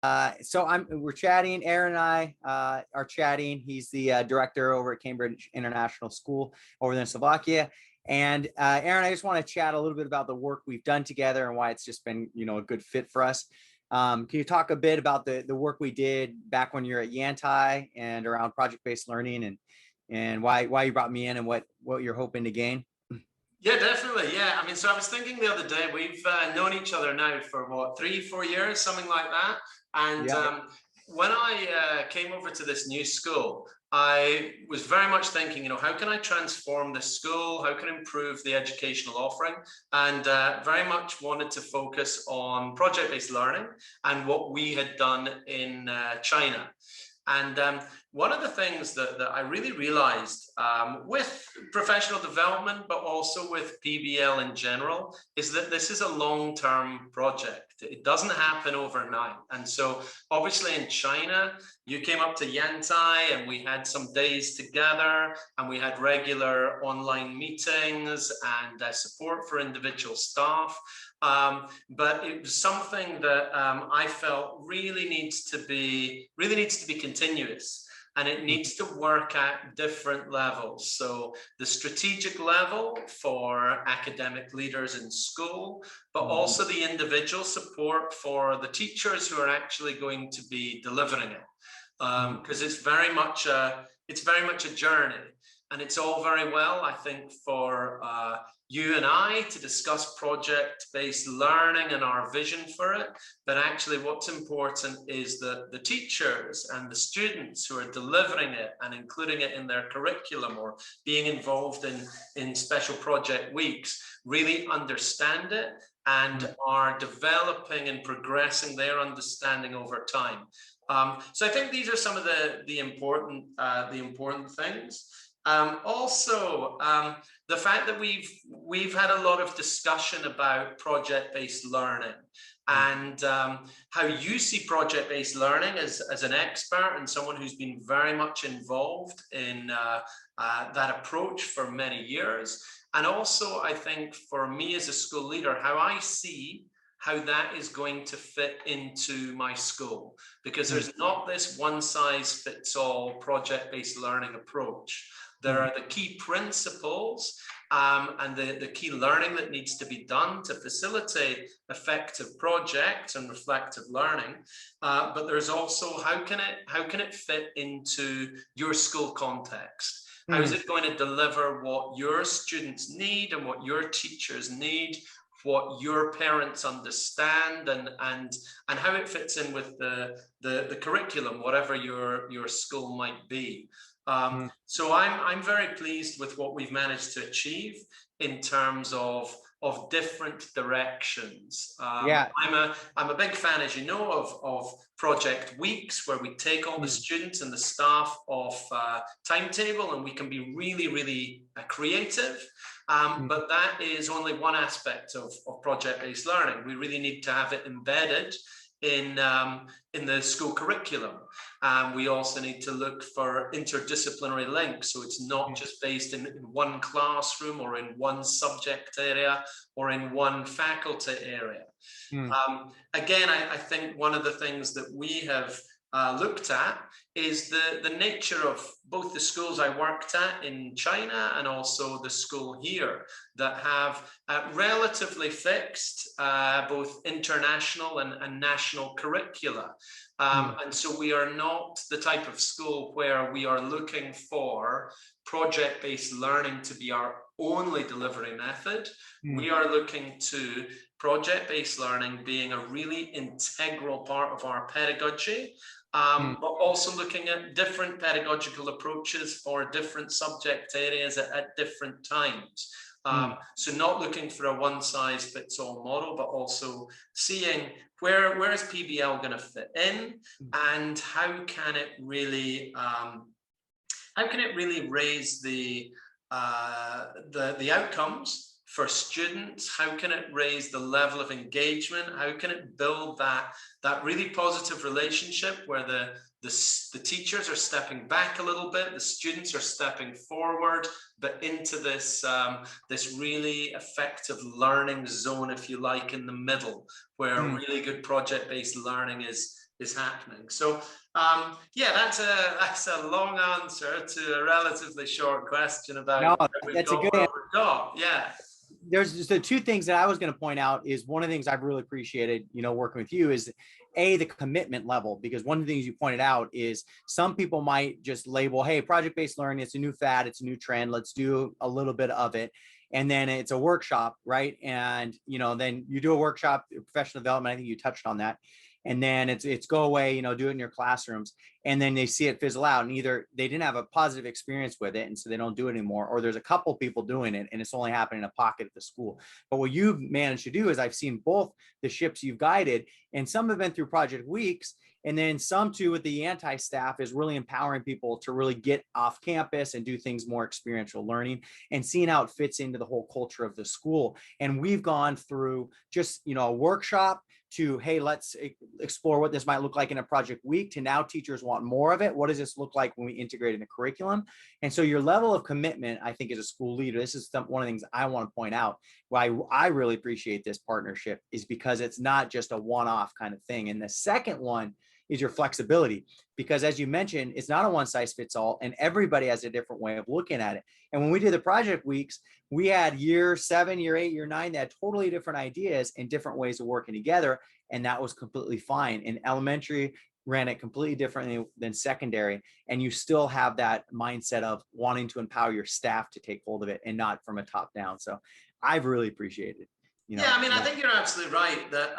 We're chatting. Aaron and I are chatting. He's the director over at Cambridge International School over there in Slovakia. And Aaron, I just want to chat a little bit about the work we've done together and why it's just been, a good fit for us. Can you talk a bit about the work we did back when you're at Yantai and around project-based learning and why you brought me in and what you're hoping to gain? Yeah, definitely. Yeah. I mean, so I was thinking the other day, we've known each other now for what, 3, 4 years, something like that. And Yeah. when I came over to this new school, I was very much thinking, how can I transform this school? How can I improve the educational offering? And very much wanted to focus on project-based learning and what we had done in China. And one of the things that I really realized with professional development, but also with PBL in general, is that this is a long-term project. It doesn't happen overnight. And so obviously in China, you came up to Yantai and we had some days together and we had regular online meetings and support for individual staff. But it was something that I felt really needs to be continuous, and it needs to work at different levels. So the strategic level for academic leaders in school, but also the individual support for the teachers who are actually going to be delivering it, because it's very much a journey. And it's all very well, I think, for you and I to discuss project-based learning and our vision for it. But actually what's important is that the teachers and the students who are delivering it and including it in their curriculum or being involved in special project weeks really understand it and are developing and progressing their understanding over time. So I think these are some of the important things. Also, the fact that we've had a lot of discussion about project-based learning and how you see project-based learning as an expert and someone who's been very much involved in that approach for many years. And also, I think for me as a school leader, how I see how that is going to fit into my school, because there's not this one-size-fits-all project-based learning approach. There are the key principles and the key learning that needs to be done to facilitate effective projects and reflective learning. But there's also how can it fit into your school context? How is it going to deliver what your students need and what your teachers need, what your parents understand, and how it fits in with the curriculum, whatever your school might be. So I'm very pleased with what we've managed to achieve in terms of different directions. I'm a big fan, as you know, of project weeks, where we take all the students and the staff off timetable and we can be really, really creative. But that is only one aspect of project-based learning. We really need to have it embedded in the school curriculum. We also need to look for interdisciplinary links, so it's not just based in one classroom or in one subject area or in one faculty area. Again, I think one of the things that we have looked at is the nature of both the schools I worked at in China and also the school here that have relatively fixed both international and national curricula. And so we are not the type of school where we are looking for project-based learning to be our only delivery method. We are looking to project-based learning being a really integral part of our pedagogy, but also looking at different pedagogical approaches for different subject areas at different times. So not looking for a one-size-fits-all model, but also seeing where is PBL going to fit in, and how can it really raise the outcomes for students? How can it raise the level of engagement? How can it build that really positive relationship where the teachers are stepping back a little bit, the students are stepping forward, but into this really effective learning zone, if you like, in the middle, where really good project-based learning is is happening. So yeah, that's a long answer to a relatively short question about No, how we've that's a got good where answer. we've got. Yeah. There's just the two things that I was going to point out is one of the things I've really appreciated, working with you is the commitment level, because one of the things you pointed out is some people might just label, hey, project-based learning, it's a new fad, it's a new trend, let's do a little bit of it. And then it's a workshop, right? And, then you do a workshop, professional development, I think you touched on that. And then it's go away, do it in your classrooms. And then they see it fizzle out, and either they didn't have a positive experience with it, and so they don't do it anymore, or there's a couple people doing it and it's only happening in a pocket at the school. But what you've managed to do is I've seen both the ships you've guided, and some have been through project weeks, and then some too with the anti-staff is really empowering people to really get off campus and do things more experiential learning, and seeing how it fits into the whole culture of the school. And we've gone through just, a workshop to, hey, let's explore what this might look like in a project week, to now teachers want more of it. What does this look like when we integrate in the curriculum? And so your level of commitment, I think, as a school leader, this is one of the things I want to point out. Why I really appreciate this partnership is because it's not just a one-off kind of thing. And the second one is your flexibility, because as you mentioned, it's not a one size fits all, and everybody has a different way of looking at it. And when we did the project weeks, we had year 7, year 8, year 9 that had totally different ideas and different ways of working together. And that was completely fine. And elementary ran it completely differently than secondary. And you still have that mindset of wanting to empower your staff to take hold of it and not from a top down. So I've really appreciated, Yeah, I mean, I think you're absolutely right that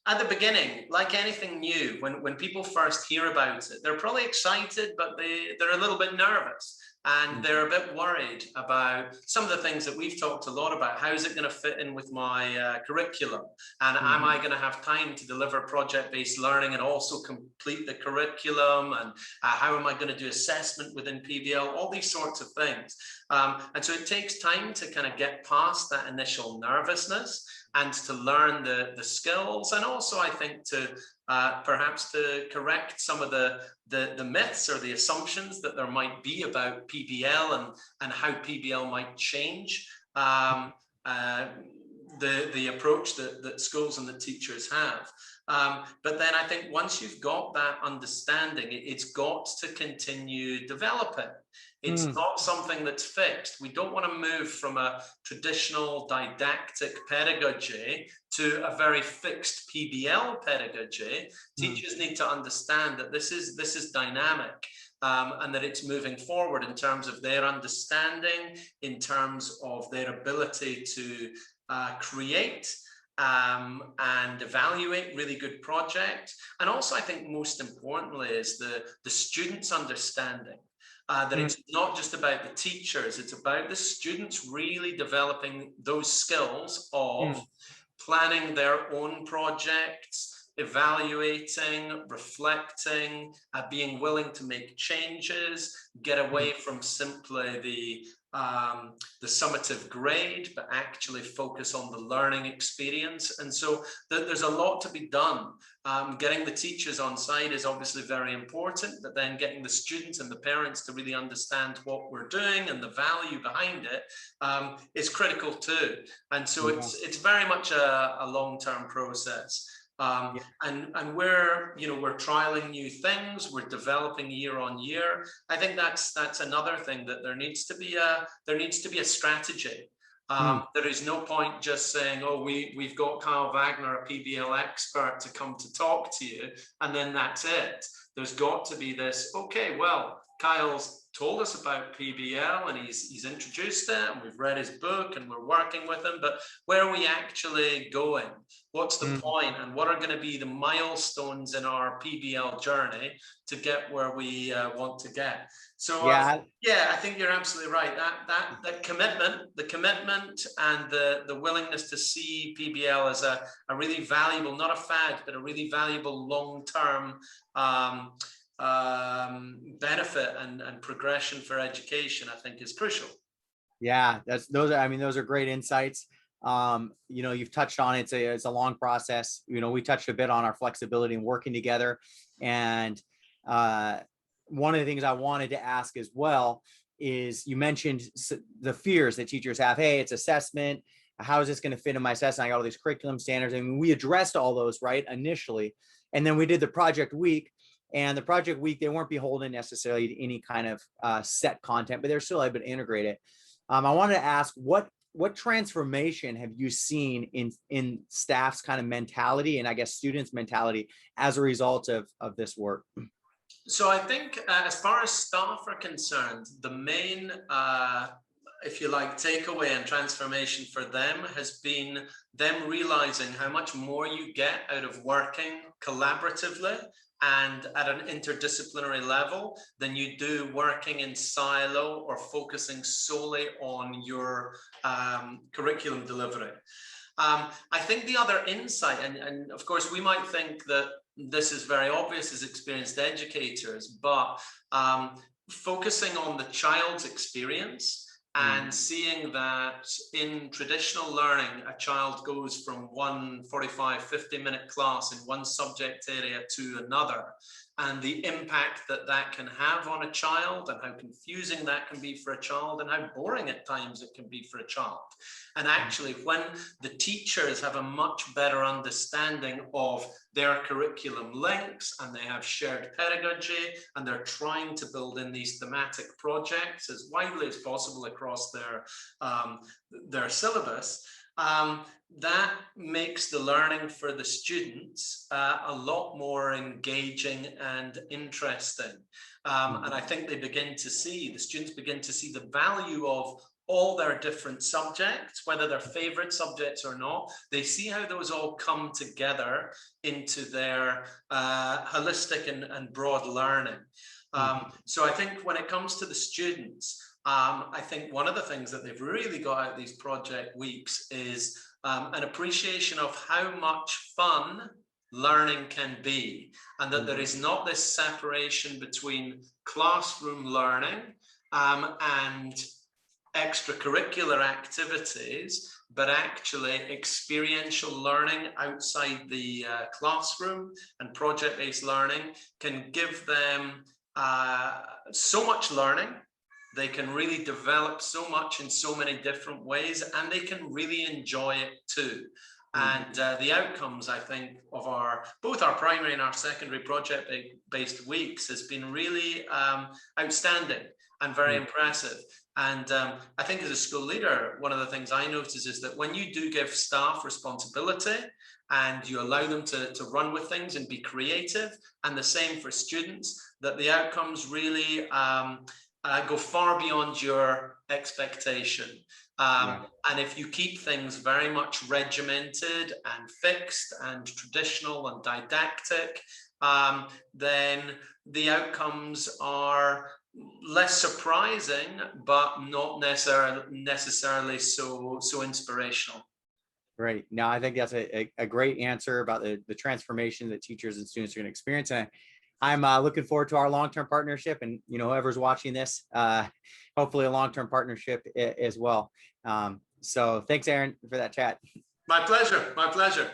at the beginning, like anything new, when people first hear about it, they're probably excited, but they're a little bit nervous. And they're a bit worried about some of the things that we've talked a lot about. How is it going to fit in with my curriculum? And am I going to have time to deliver project-based learning and also complete the curriculum? And how am I going to do assessment within PBL? All these sorts of things. And so it takes time to kind of get past that initial nervousness and to learn the skills, and also I think to perhaps to correct some of the myths or the assumptions that there might be about PBL and how PBL might change the approach that schools and the teachers have. But then I think once you've got that understanding, it's got to continue developing. It's not something that's fixed. We don't want to move from a traditional didactic pedagogy to a very fixed PBL pedagogy. Teachers need to understand that this is dynamic. And that it's moving forward in terms of their understanding, in terms of their ability to create and evaluate really good projects. And also, I think most importantly is the students' understanding. That it's not just about the teachers, it's about the students really developing those skills of planning their own projects, evaluating, reflecting, being willing to make changes, get away from simply the summative grade, but actually focus on the learning experience. And so there's a lot to be done. Getting the teachers on side is obviously very important, but then getting the students and the parents to really understand what we're doing and the value behind it is critical too. And so it's very much a long-term process. And we're trialing new things, we're developing year on year. I think that's another thing, that there needs to be a strategy. There is no point just saying, oh, we've got Kyle Wagner, a PBL expert, to come to talk to you, and then that's it. There's got to be this, okay, well, Kyle's told us about PBL and he's introduced it, and we've read his book and we're working with him, but where are we actually going? What's the point, and what are going to be the milestones in our PBL journey to get where we want to get? So I think you're absolutely right. That the commitment and the willingness to see PBL as a really valuable, not a fad, but a really valuable long-term benefit and progression for education, I think, is crucial. Yeah, those are great insights. You've touched on it. It's a long process. We touched a bit on our flexibility and working together. And one of the things I wanted to ask as well is, you mentioned the fears that teachers have. Hey, it's assessment. how is this going to fit in my assessment? I got all these curriculum standards. I mean, we addressed all those right initially, and then we did the project week. And the project week, they weren't beholden necessarily to any kind of set content, but they're still able to integrate it. I wanted to ask, what transformation have you seen in staff's kind of mentality, and I guess students' mentality, as a result of this work? So I think as far as staff are concerned, the main, if you like, takeaway and transformation for them has been them realizing how much more you get out of working collaboratively and at an interdisciplinary level than you do working in silo or focusing solely on your curriculum delivery. I think the other insight, and of course we might think that this is very obvious as experienced educators, but focusing on the child's experience and seeing that in traditional learning, a child goes from one 45, 50-minute class in one subject area to another, and the impact that that can have on a child, and how confusing that can be for a child, and how boring at times it can be for a child. And actually, when the teachers have a much better understanding of their curriculum links, and they have shared pedagogy, and they're trying to build in these thematic projects as widely as possible across their syllabus, that makes the learning for the students a lot more engaging and interesting. And I think the students begin to see the value of all their different subjects, whether they're favorite subjects or not. They see how those all come together into their holistic and broad learning. So I think when it comes to the students, I think one of the things that they've really got out of these project weeks is an appreciation of how much fun learning can be, and that there is not this separation between classroom learning and extracurricular activities, but actually experiential learning outside the classroom, and project-based learning can give them so much learning. They can really develop so much in so many different ways, and they can really enjoy it too. And the outcomes, I think, of both our primary and our secondary project-based weeks has been really outstanding and very impressive. And I think as a school leader, one of the things I notice is that when you do give staff responsibility and you allow them to run with things and be creative, and the same for students, that the outcomes really go far beyond your expectation. And if you keep things very much regimented and fixed and traditional and didactic, then the outcomes are less surprising, but not necessarily so inspirational. Right. Now, I think that's a great answer about the transformation that teachers and students are going to experience. And I'm looking forward to our long-term partnership, and whoever's watching this, hopefully a long-term partnership as well. So thanks, Aaron, for that chat. My pleasure. My pleasure.